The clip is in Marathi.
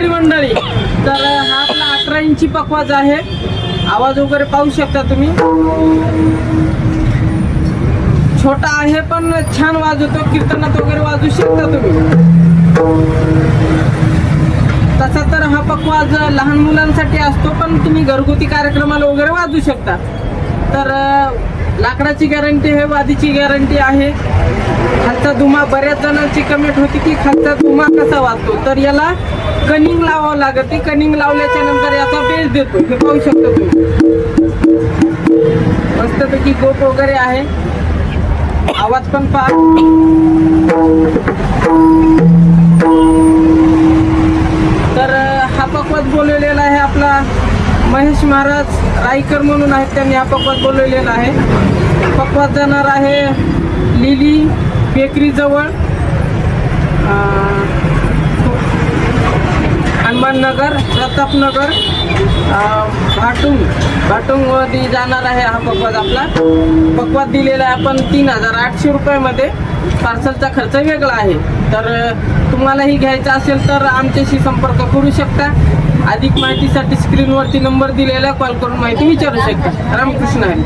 शेतकरी मंडळी, तर हा आपला 11 इंची पकवाज आहे. आवाज वगैरे पाहू शकता तुम्ही. छोटा आहे पण छान वाजवतो. कीर्तनात वगैरे वाजवू शकता तुम्ही. तसा तर हा पकवाज लहान मुलांसाठी असतो, पण तुम्ही घरगुती कार्यक्रमाला वगैरे वाजवू शकता. तर लाकडाची गॅरंटी आहे, वादीची गॅरंटी आहे. खालचा धुमा, बऱ्याच जणांची कमेंट होती की खालचा धुमा कसा वाजतो, तर याला कनिंग लावावं लागते. कनिंग लावल्याच्या नंतर याचा बेस देतो. हे पाहू शकता तुम्ही. मस्तपैकी गोप वगैरे आहे. आवाज पण पहा. तर हा पकवाज बोलवलेला आहे आपला महेश महाराज राईकर म्हणून आहेत, त्यांनी हा पकवाज बोलवलेला आहे. पकवाज जाणार आहे लिली बेकरी जवळ, हनुमाननगर, प्रतापनगर, भाटुंग मध्ये जाणार आहे हा पकवाज. आपला पकवाज दिलेला आहे आपण 3800 रुपयामध्ये. पार्सलचा खर्च वेगळा आहे. तर तुम्हालाही घ्यायचा असेल तर आमच्याशी संपर्क करू शकता. अधिक माहितीसाठी स्क्रीनवरती नंबर दिलेला, कॉल करून माहिती विचारू शकता. रामकृष्ण हरी.